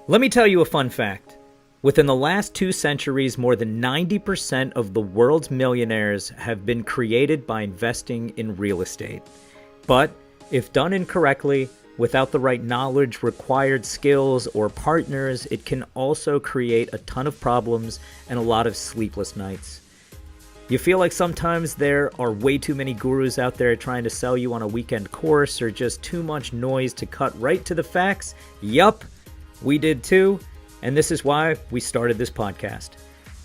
Let me tell you a fun fact. Within the last 2 centuries, more than 90% of the world's millionaires have been created by investing in real estate. But if done incorrectly, without the right knowledge, required skills, or partners, it can also create a ton of problems and a lot of sleepless nights. You feel like sometimes there are way too many gurus out there trying to sell you on a weekend course, or just too much noise to cut right to the facts? Yup, we did too, and this is why we started this podcast.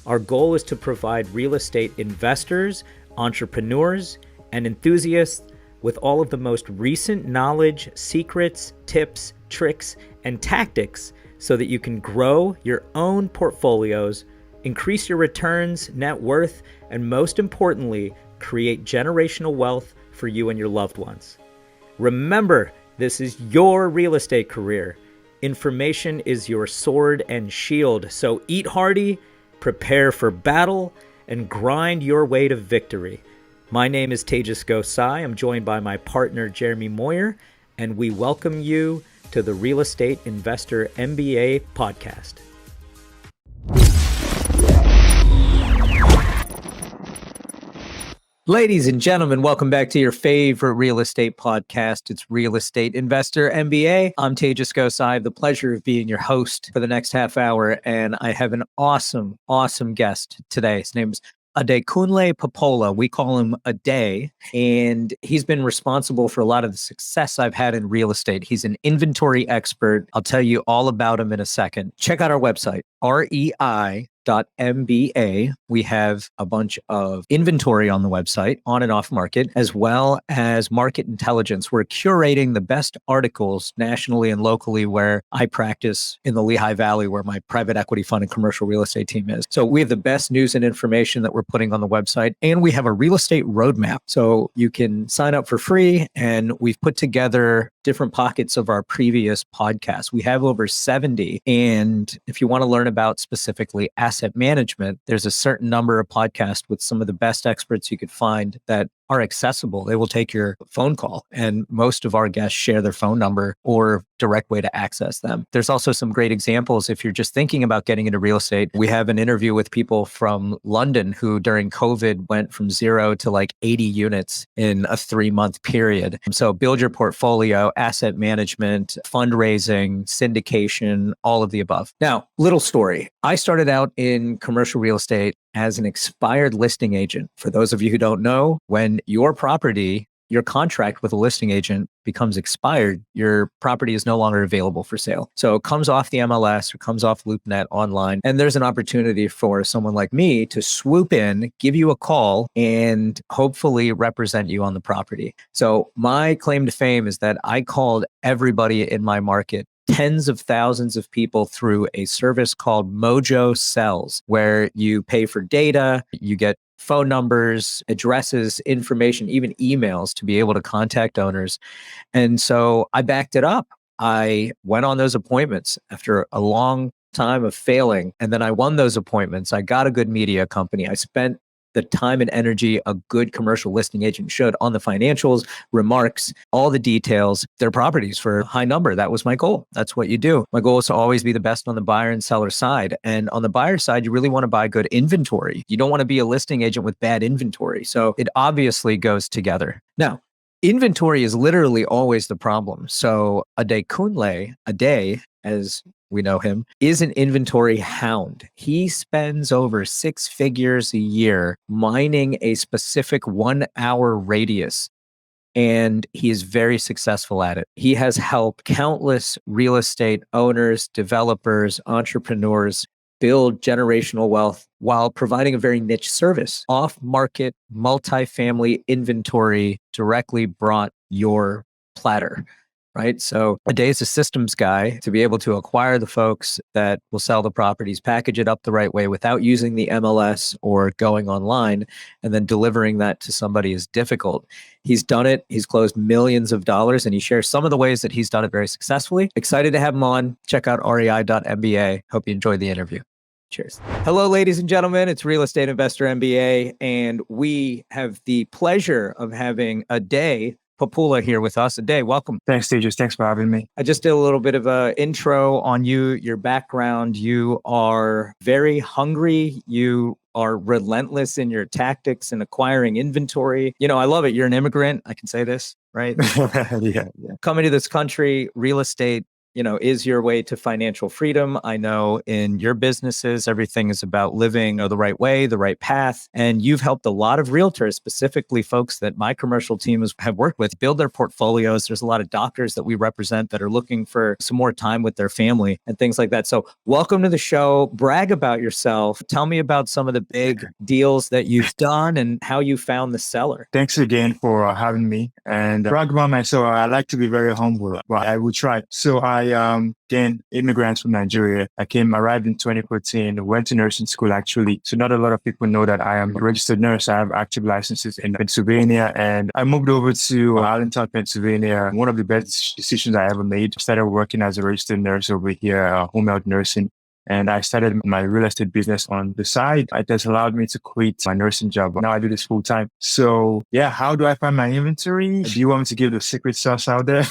Our goal is to provide real estate investors, entrepreneurs, and enthusiasts with all of the most recent knowledge, secrets, tips, tricks, and tactics so that you can grow your own portfolios, increase your returns, net worth, and most importantly, create generational wealth for you and your loved ones. Remember, this is your real estate career. Information is your sword and shield, so eat hearty, prepare for battle, and grind your way to victory. My name is Tejas Gosai. I'm joined by my partner, Jeremy Moyer, and we welcome you to the Real Estate Investor MBA podcast. Ladies and gentlemen, welcome back to your favorite real estate podcast. It's Real Estate Investor MBA. I'm Tejas Gosai. I have the pleasure of being your host for the next half hour, and I have an awesome guest today. His name's Adekunle Popoola. We call him Ade, and he's been responsible for a lot of the success I've had in real estate. He's an inventory expert. I'll tell you all about him in a second. Check out our website, REI.MBA. We have a bunch of inventory on the website, on and off market, as well as market intelligence. We're curating the best articles nationally and locally where I practice in the Lehigh Valley, where my private equity fund and commercial real estate team is. So we have the best news and information that we're putting on the website, and we have a real estate roadmap. So you can sign up for free, and we've put together different pockets of our previous podcasts. We have over 70. And if you want to learn about specifically asset management, there's a certain number of podcasts with some of the best experts you could find that are accessible. They will take your phone call, and most of our guests share their phone number or direct way to access them. There's also some great examples if you're just thinking about getting into real estate. We have an interview with people from London who during COVID went from 0 to like 80 units in a 3-month period. So build your portfolio, asset management, fundraising, syndication, all of the above. Now, little story. I started out in commercial real estate as an expired listing agent. For those of you who don't know, when your property, your contract with a listing agent becomes expired, your property is no longer available for sale. So it comes off the MLS or comes off LoopNet online. And there's an opportunity for someone like me to swoop in, give you a call, and hopefully represent you on the property. So my claim to fame is that I called everybody in my market, tens of thousands of people, through a service called Mojo Sells, where you pay for data, you get phone numbers, addresses, information, even emails to be able to contact owners. And so I backed it up. I went on those appointments after a long time of failing, and then I won those appointments. I got a good media company. I spent the time and energy a good commercial listing agent should on the financials, remarks, all the details, their properties for a high number. That was my goal. That's what you do. My goal is to always be the best on the buyer and seller side. And on the buyer side, you really want to buy good inventory. You don't want to be a listing agent with bad inventory. So it obviously goes together. Now, inventory is literally always the problem. So Adekunle, Ade, as we know him, is an inventory hound. He spends over 6 figures a year mining a specific 1-hour radius, and he is very successful at it. He has helped countless real estate owners, developers, entrepreneurs build generational wealth while providing a very niche service. Off-market multifamily inventory directly brought your platter. Right? So Ade is a systems guy to be able to acquire the folks that will sell the properties, package it up the right way without using the MLS or going online, and then delivering that to somebody is difficult. He's done it. He's closed millions of dollars, and he shares some of the ways that he's done it very successfully. Excited to have him on. Check out rei.mba. Hope you enjoyed the interview. Cheers. Hello, ladies and gentlemen. It's Real Estate Investor MBA, and we have the pleasure of having Ade Popoola here with us. Ade, welcome. Thanks, Tejas. Thanks for having me. I just did a little bit of an intro on you, your background. You are very hungry. You are relentless in your tactics and acquiring inventory. I love it. You're an immigrant. I can say this, right? Yeah. Coming to this country, real estate, is your way to financial freedom. I know in your businesses, everything is about living the right way, the right path. And you've helped a lot of realtors, specifically folks that my commercial team have worked with, build their portfolios. There's a lot of doctors that we represent that are looking for some more time with their family and things like that. So welcome to the show. Brag about yourself. Tell me about some of the big deals that you've done and how you found the seller. Thanks again for having me. And brag about myself. I like to be very humble, but I will try. So again, immigrants from Nigeria. Arrived in 2014, went to nursing school actually. So not a lot of people know that I am a registered nurse. I have active licenses in Pennsylvania, and I moved over to Allentown, Pennsylvania. One of the best decisions I ever made. Started working as a registered nurse over here, home health nursing. And I started my real estate business on the side. It has allowed me to quit my nursing job. Now I do this full time. So yeah, how do I find my inventory? Do you want me to give the secret sauce out there?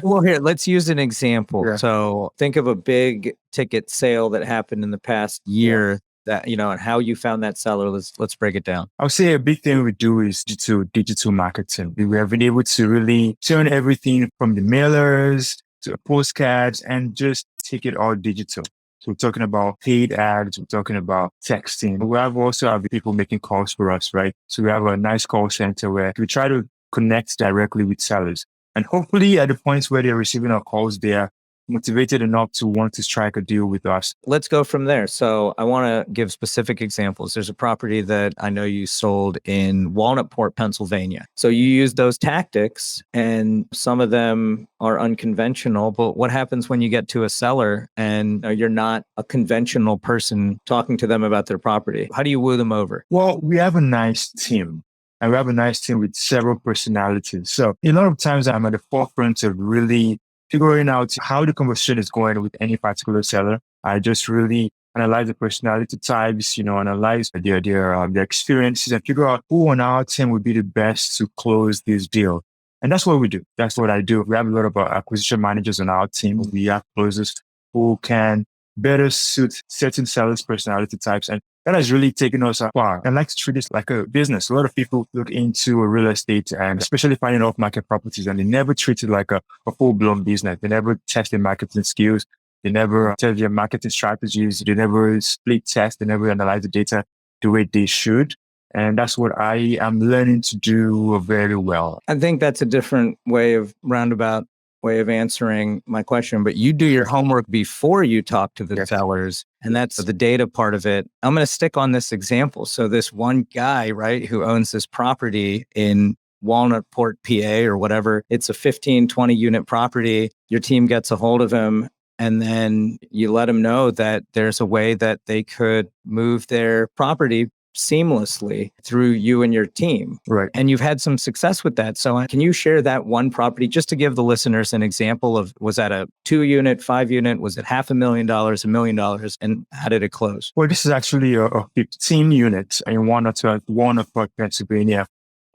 Well, here, let's use an example. Yeah. So think of a big ticket sale that happened in the past year that, and how you found that seller. Let's break it down. I would say a big thing we do is digital marketing. We have been able to really turn everything from the mailers to postcards and just take it all digital. So we're talking about paid ads, we're talking about texting. We also have people making calls for us, right? So we have a nice call center where we try to connect directly with sellers. And hopefully at the points where they're receiving our calls, they are motivated enough to want to strike a deal with us. Let's go from there. So I want to give specific examples. There's a property that I know you sold in Walnutport, Pennsylvania. So you use those tactics and some of them are unconventional, but what happens when you get to a seller and you're not a conventional person talking to them about their property? How do you woo them over? Well, we have a nice team. And we have a nice team with several personalities. So a lot of times I'm at the forefront of really figuring out how the conversation is going with any particular seller. I just really analyze the personality types, analyze their experiences and figure out who on our team would be the best to close this deal. And that's what we do. That's what I do. We have a lot of acquisition managers on our team. We have closers who can better suit certain sellers' personality types. And that has really taken us far. I like to treat this like a business. A lot of people look into real estate and especially finding off-market properties, and they never treat it like a full-blown business. They never test their marketing skills. They never test their marketing strategies. They never split test. They never analyze the data the way they should. And that's what I am learning to do very well. I think that's a different roundabout way of answering my question, but you do your homework before you talk to the sellers, and that's the data part of it. I'm going to stick on this example. So this one guy, right, who owns this property in Walnutport, PA or whatever, it's a 15, 20 unit property. Your team gets a hold of him and then you let him know that there's a way that they could move their property seamlessly through you and your team. Right. And you've had some success with that. So can you share that one property just to give the listeners an example of, was that a 2-unit, 5-unit? Was it $500,000, $1 million? And how did it close? Well, this is actually a 15 unit in Walnutport, Pennsylvania.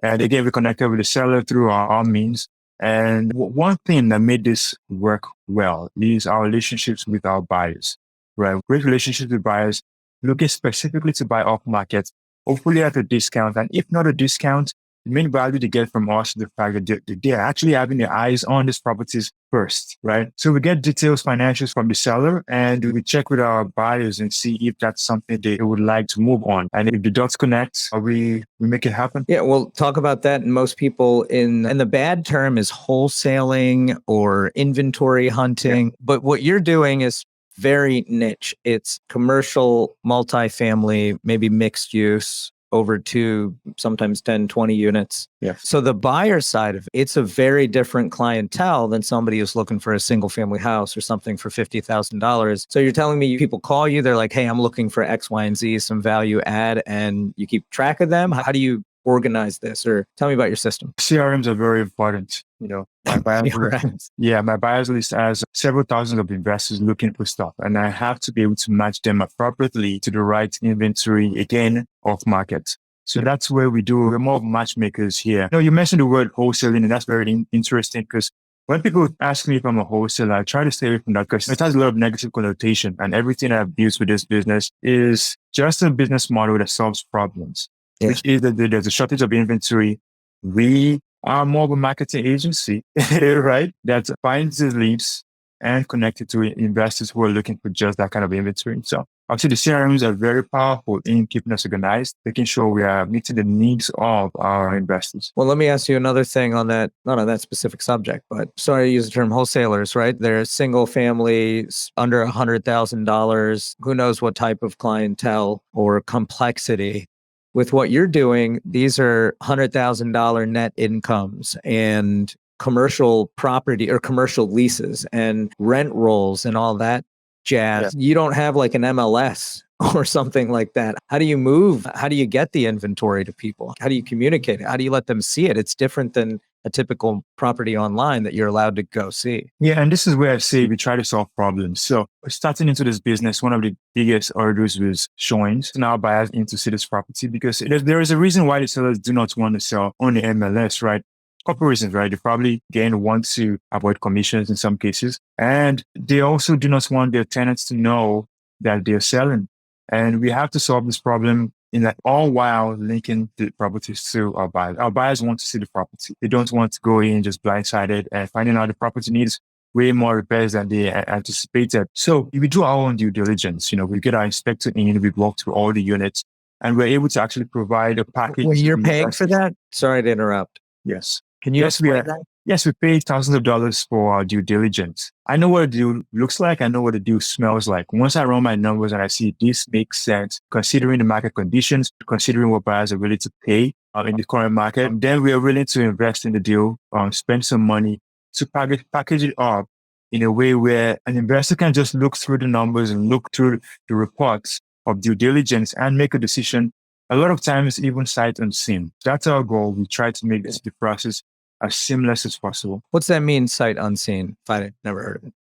And again, we connected with the seller through our means. And one thing that made this work well is our relationships with our buyers, right? Great relationships with buyers, looking specifically to buy off market, hopefully at a discount. And if not a discount, the main value they get from us is the fact that they're actually having their eyes on these properties first, right? So we get details, financials from the seller, and we check with our buyers and see if that's something they would like to move on. And if the dots connect, we make it happen. Yeah, we'll talk about that. And most people and the bad term is wholesaling or inventory hunting. But what you're doing is very niche. It's commercial, multifamily, maybe mixed use over to sometimes 10, 20 units. Yeah. So the buyer side of it's a very different clientele than somebody who's looking for a single family house or something for $50,000. So you're telling me people call you, they're like, hey, I'm looking for X, Y, and Z, some value add, and you keep track of them? How do you organize this? Or tell me about your system. CRMs are very important. My buyers list has several thousands of investors looking for stuff, and I have to be able to match them appropriately to the right inventory, again, off market. So that's where we're more of matchmakers here. You mentioned the word wholesaling, and that's very interesting because when people ask me if I'm a wholesaler, I try to stay away from that because it has a lot of negative connotation, and everything I've built with this business is just a business model that solves problems, which is that there's a shortage of inventory. We are more of a marketing agency, right? That finds the leads and connected to investors who are looking for just that kind of inventory. So obviously the CRMs are very powerful in keeping us organized, making sure we are meeting the needs of our investors. Well, let me ask you another thing on that, not on that specific subject, but sorry to use the term wholesalers, right? They're single families under $100,000. Who knows what type of clientele or complexity. With what you're doing, these are $100,000 net incomes and commercial property or commercial leases and rent rolls and all that jazz. Yeah. You don't have like an MLS or something like that. How do you move? How do you get the inventory to people? How do you communicate it? How do you let them see it? It's different than a typical property online that you're allowed to go see. Yeah, and this is where I say we try to solve problems. So starting into this business, one of the biggest hurdles was showings. Now buyers in to see this property because there is a reason why the sellers do not want to sell on the MLS, right? Couple reasons, right? They probably, again, want to avoid commissions in some cases. And they also do not want their tenants to know that they're selling. And we have to solve this problem in that all while linking the properties to our buyers. Our buyers want to see the property. They don't want to go in just blindsided and finding out the property needs way more repairs than they anticipated. So we do our own due diligence. We get our inspector in, we walk through all the units, and we're able to actually provide a package. Well, you're paying for that? Sorry to interrupt. Yes. Can you explain that? Yes, we pay thousands of dollars for our due diligence. I know what a deal looks like. I know what a deal smells like. Once I run my numbers and I see this makes sense, considering the market conditions, considering what buyers are willing to pay in the current market, then we are willing to invest in the deal, spend some money to package it up in a way where an investor can just look through the numbers and look through the reports of due diligence and make a decision. A lot of times, even sight unseen. That's our goal. We try to make the process as seamless as possible. What's that mean, sight unseen? I've never heard of it.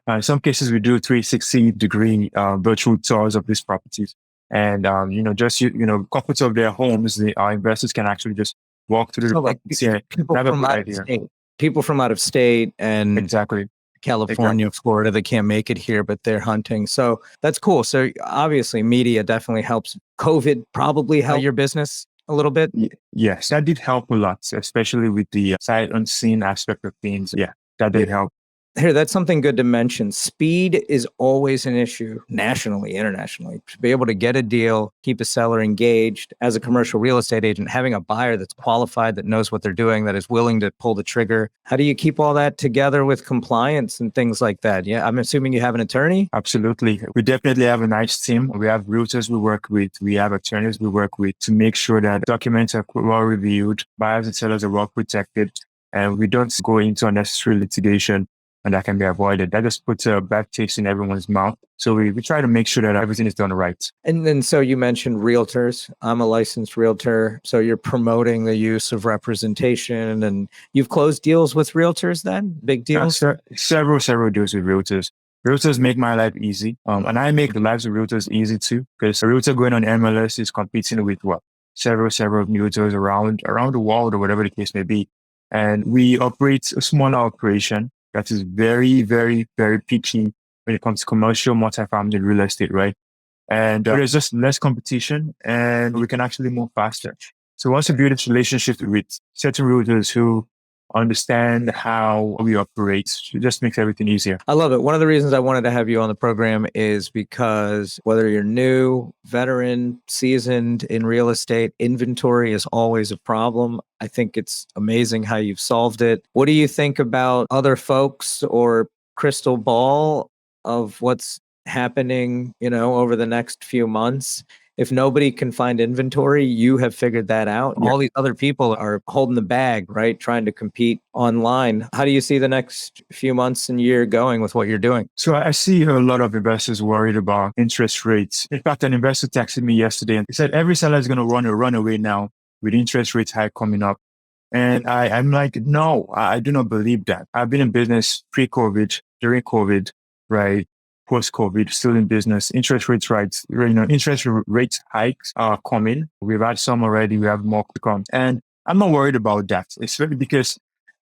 In some cases, we do 360-degree virtual tours of these properties. And, just, comforts of their homes, our investors can actually just walk through the properties and have a good idea. People from out of state and exactly. California, Florida, they can't make it here, but they're hunting. So that's cool. So obviously media definitely helps. COVID probably helped your business a little bit. Yes, that did help a lot, especially with the sight unseen aspect of things. Yeah, that did help. Here, that's something good to mention. Speed is always an issue nationally, internationally. To be able to get a deal, keep a seller engaged as a commercial real estate agent, having a buyer that's qualified, that knows what they're doing, that is willing to pull the trigger. How do you keep all that together with compliance and things like that? Yeah, I'm assuming you have an attorney? Absolutely. We definitely have a nice team. We have realtors we work with. We have attorneys we work with to make sure that documents are well reviewed, buyers and sellers are well protected, and we don't go into unnecessary litigation. And that can be avoided. That just puts a bad taste in everyone's mouth. So we try to make sure that everything is done right. And then, so you mentioned realtors. I'm a licensed realtor. So you're promoting the use of representation, and you've closed deals with realtors then? Big deals? Several deals with realtors. Realtors make my life easy. And I make the lives of realtors easy too, because a realtor going on MLS is competing with several realtors around the world or whatever the case may be. And we operate a smaller operation that is very, very, very picky when it comes to commercial multifamily real estate, right? And there's just less competition and we can actually move faster. So once you build this relationship with certain realtors who understand how we operate, it just makes everything easier. I love it. One of the reasons I wanted to have you on the program is because whether you're new, veteran, seasoned in real estate, inventory is always a problem. I think it's amazing how you've solved it. What do you think about other folks or crystal ball of what's happening, over the next few months? If nobody can find inventory, you have figured that out. Yeah. All these other people are holding the bag, right? Trying to compete online. How do you see the next few months and year going with what you're doing? So I see a lot of investors worried about interest rates. In fact, an investor texted me yesterday and he said, every seller is going to run away now with interest rates high coming up. And I'm like, no, I do not believe that. I've been in business pre-COVID, during COVID, right? post-COVID, still in business. Interest rate hikes are coming. We've had some already. We have more to come. And I'm not worried about that, especially because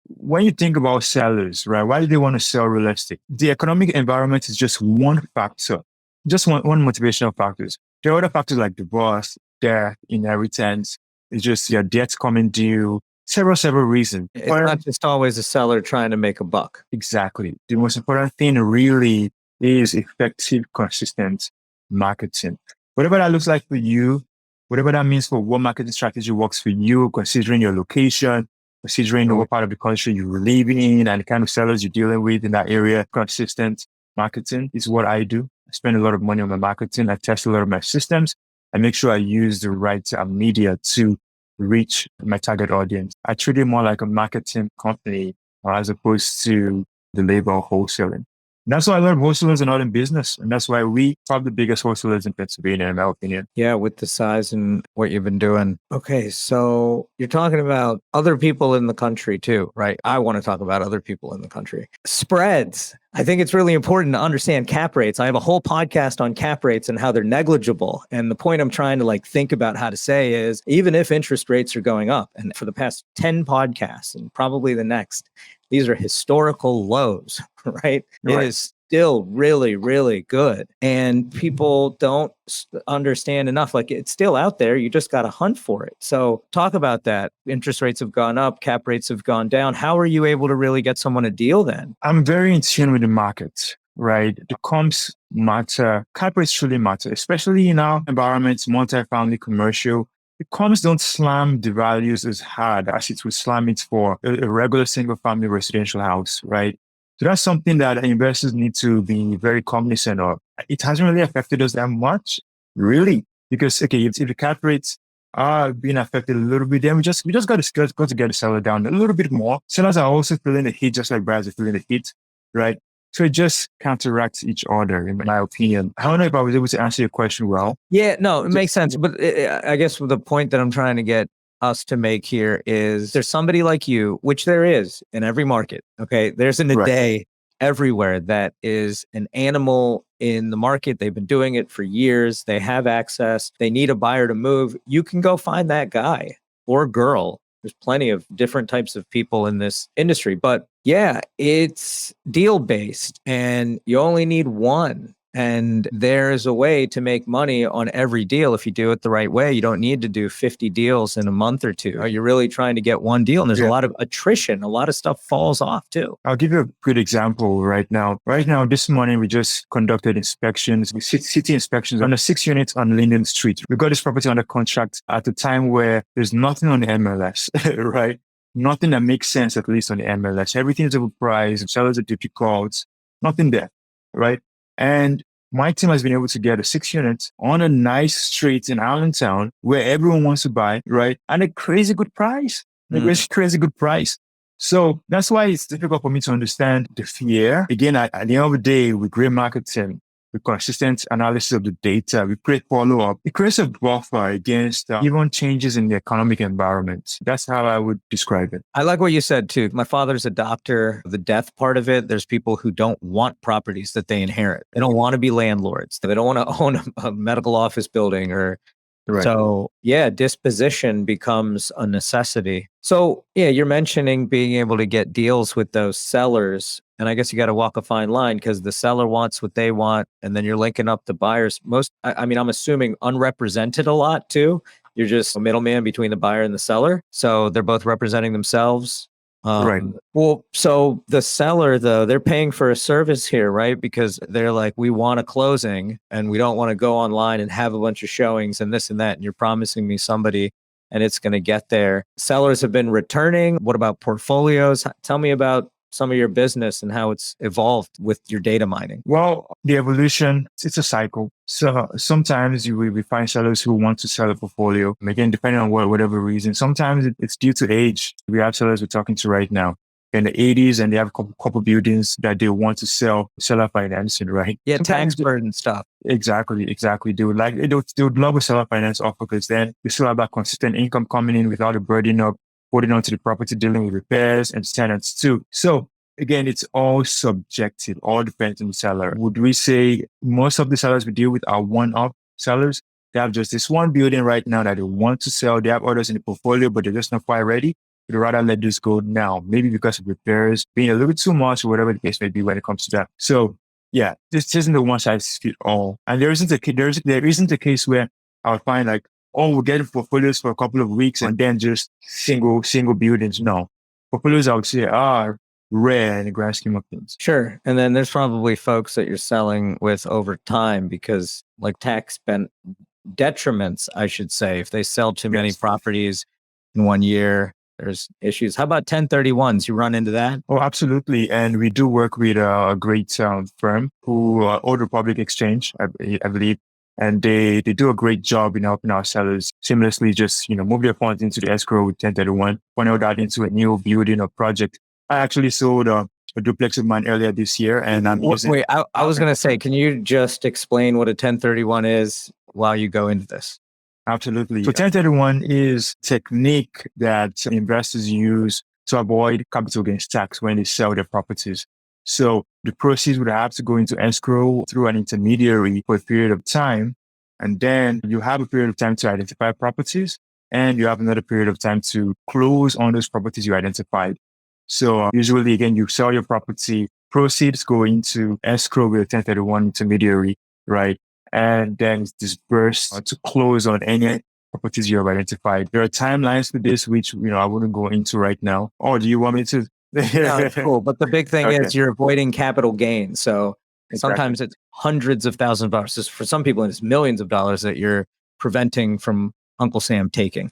when you think about sellers, right, why do they want to sell real estate? The economic environment is just one factor, just one motivational factors. There are other factors like divorce, death, inheritance. It's just your debts coming due, several reasons. It's not just always a seller trying to make a buck. Exactly. The most important thing really is effective, consistent marketing. Whatever that looks like for you, whatever that means for what marketing strategy works for you, considering your location, considering what part of the country you're living in and the kind of sellers you're dealing with in that area, consistent marketing is what I do. I spend a lot of money on my marketing. I test a lot of my systems. I make sure I use the right media to reach my target audience. I treat it more like a marketing company as opposed to the labor of wholesaling. And that's why a lot of wholesalers are not in business. And that's why we are the biggest wholesalers in Pennsylvania, in my opinion. Yeah, with the size and what you've been doing. Okay, so you're talking about other people in the country too, right? I want to talk about other people in the country. Spreads. I think it's really important to understand cap rates. I have a whole podcast on cap rates and how they're negligible. And the point I'm trying to think about how to say is, even if interest rates are going up, and for the past 10 podcasts and probably the next, these are historical lows, right? It is still really, really good. And people don't understand enough. It's still out there. You just got to hunt for it. So talk about that. Interest rates have gone up. Cap rates have gone down. How are you able to really get someone a deal then? I'm very in tune with the market, right? The comps matter. Cap rates truly matter, especially in our environments, multifamily, commercial. The comps don't slam the values as hard as it would slam it for a regular single family residential house, right? So that's something that investors need to be very cognizant of. It hasn't really affected us that much, really, because if the cap rates are being affected a little bit, then we just got to get the seller down a little bit more. Sellers are also feeling the heat, just like buyers are feeling the heat, right? So it just counteracts each other, in my opinion. I don't know if I was able to answer your question well. Yeah, no, it makes sense. But I guess the point that I'm trying to get us to make here is there's somebody like you, which there is in every market. Okay. There's a day everywhere that is an animal in the market. They've been doing it for years. They have access. They need a buyer to move. You can go find that guy or girl. There's plenty of different types of people in this industry, but yeah, it's deal based and you only need one. And there's a way to make money on every deal if you do it the right way. You don't need to do 50 deals in a month or two. You're really trying to get one deal. And there's a lot of attrition. A lot of stuff falls off too. I'll give you a good example right now. This morning, we just conducted inspections, city inspections on the 6 units on Linden Street. We got this property under contract at a time where there's nothing on the MLS, right? Nothing that makes sense, at least on the MLS. Everything is overpriced. Sellers are difficult. Nothing there, right? And my team has been able to get a 6 units on a nice street in Allentown where everyone wants to buy, right? And a crazy good price. Crazy good price. So that's why it's difficult for me to understand the fear. Again, at the end of the day, with great marketing, with consistent analysis of the data, we create follow-up. It creates a buffer against even changes in the economic environment. That's how I would describe it. I like what you said too. My father's a doctor. The death part of it, there's people who don't want properties that they inherit. They don't want to be landlords. They don't want to own a medical office building or So yeah, disposition becomes a necessity. So yeah, you're mentioning being able to get deals with those sellers. And I guess you got to walk a fine line because the seller wants what they want. And then you're linking up the buyers. I'm assuming unrepresented a lot too. You're just a middleman between the buyer and the seller. So they're both representing themselves. Right. Well, so the seller though, they're paying for a service here, right? Because they're like, we want a closing and we don't want to go online and have a bunch of showings and this and that. And you're promising me somebody and it's going to get there. Sellers have been returning. What about portfolios? Tell me about some of your business and how it's evolved with your data mining. Well, the evolution, it's a cycle. So sometimes we find sellers who want to sell a portfolio. Again, depending on whatever reason. Sometimes it's due to age. We have sellers we're talking to right now in the 80s and they have a couple buildings that they want to sell seller financing, right? Yeah, tax burden stuff. Exactly. They would love a seller finance offer because then you still have that consistent income coming in without a burden of holding on to the property, dealing with repairs and tenants too. So Again, it's all subjective, all depends on the seller. Would we say most of the sellers we deal with are one-off sellers? They have just this one building right now that they want to sell. They have others in the portfolio, but they're just not quite ready. They'd rather let this go now, maybe because of repairs being a little bit too much or whatever the case may be when it comes to that. So yeah, this isn't the one size fit all. And there isn't a case where I would find like, oh, we're getting portfolios for a couple of weeks and then just single buildings. No. Portfolios, I would say, are rare in the grand scheme of things. Sure. And then there's probably folks that you're selling with over time because like tax detriments, I should say, if they sell too many properties in 1 year, there's issues. How about 1031s? You run into that? Oh, absolutely. And we do work with a great firm who Old Republic Exchange, I believe. And they do a great job in helping our sellers seamlessly just, move their funds into the escrow with 1031, funnel that into a new building or project. I actually sold a duplex of mine earlier this year, and I'm using... Wait, I was going to say, can you just explain what a 1031 is while you go into this? Absolutely. So 1031 is a technique that investors use to avoid capital gains tax when they sell their properties. So the proceeds would have to go into escrow through an intermediary for a period of time. And then you have a period of time to identify properties, and you have another period of time to close on those properties you identified. So usually, again, you sell your property, proceeds go into escrow with a 1031 intermediary, right? And then it's dispersed to close on any properties you have identified. There are timelines for this, which, I wouldn't go into right now. Or do you want me to? No, it's cool. But the big thing is you're avoiding capital gain. So sometimes it's hundreds of thousands of dollars. For some people, it's millions of dollars that you're preventing from Uncle Sam taking.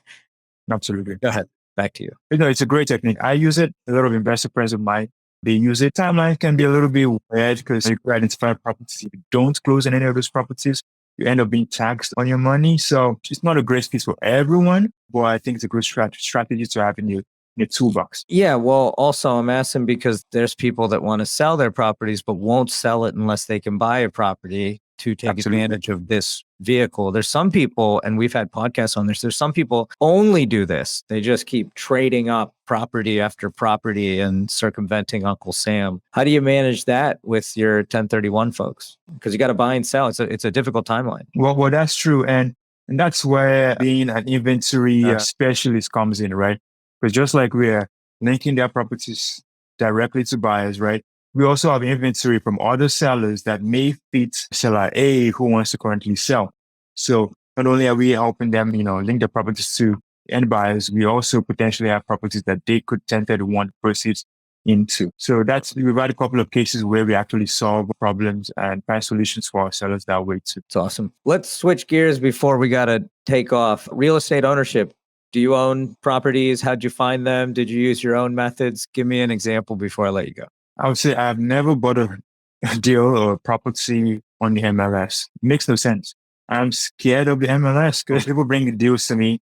Absolutely. Go ahead. Back to you. It's a great technique. I use it. A lot of investor friends of mine, they use it. Timeline can be a little bit weird because you identify properties. If you don't close on any of those properties, you end up being taxed on your money. So it's not a great fit for everyone, but I think it's a good strategy to have in your toolbox. Yeah. Well, also I'm asking because there's people that want to sell their properties, but won't sell it unless they can buy a property to take advantage of this vehicle. There's some people, and we've had podcasts on this, there's some people only do this. They just keep trading up property after property and circumventing Uncle Sam. How do you manage that with your 1031 folks? Because you got to buy and sell. It's a difficult timeline. Well, that's true. And that's where being an inventory specialist comes in, right? Because just like we're linking their properties directly to buyers, right? We also have inventory from other sellers that may fit seller A who wants to currently sell. So not only are we helping them, link their properties to end buyers, we also potentially have properties that they could 1031 proceeds into. So we've had a couple of cases where we actually solve problems and find solutions for our sellers that way too. It's awesome. Let's switch gears before we got to take off. Real estate ownership. Do you own properties? How'd you find them? Did you use your own methods? Give me an example before I let you go. I would say I've never bought a deal or a property on the MLS. Makes no sense. I'm scared of the MLS because people bring the deals to me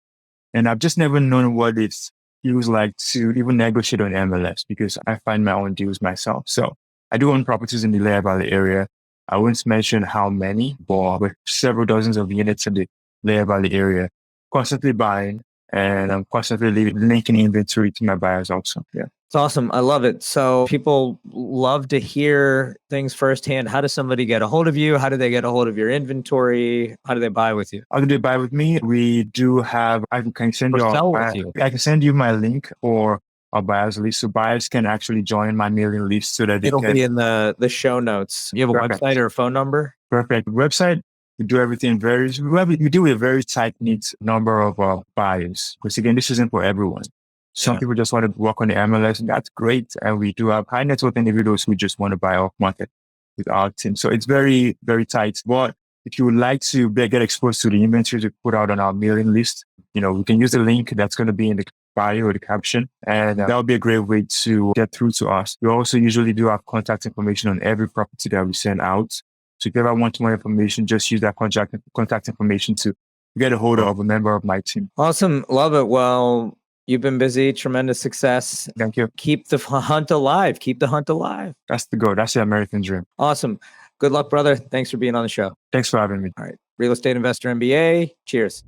and I've just never known what it feels like to even negotiate on MLS because I find my own deals myself. So I do own properties in the Lehigh Valley area. I won't mention how many, but with several dozens of units in the Lehigh Valley area, constantly buying. And I'm constantly linking inventory to my buyers also. Yeah. It's awesome. I love it. So people love to hear things firsthand. How does somebody get a hold of you? How do they get a hold of your inventory? How do they buy with you? How do they buy with me? We do have, I can send I can send you my link for our buyers list. So buyers can actually join my mailing list so that it'll be in the show notes. You have a website or a phone number? Perfect. Website. We do everything we deal with a very tight-knit number of buyers. Because again, this isn't for everyone. Some people just want to work on the MLS and that's great. And we do have high net worth individuals who just want to buy off market with our team. So it's very, very tight. But if you would like to get exposed to the inventory we put out on our mailing list, we can use the link that's going to be in the bio or the caption. And that would be a great way to get through to us. We also usually do have contact information on every property that we send out. So if you ever want more information, just use that contact information to get a hold of a member of my team. Awesome. Love it. Well, you've been busy. Tremendous success. Thank you. Keep the hunt alive. Keep the hunt alive. That's the goal. That's the American dream. Awesome. Good luck, brother. Thanks for being on the show. Thanks for having me. All right. Real Estate Investor MBA. Cheers.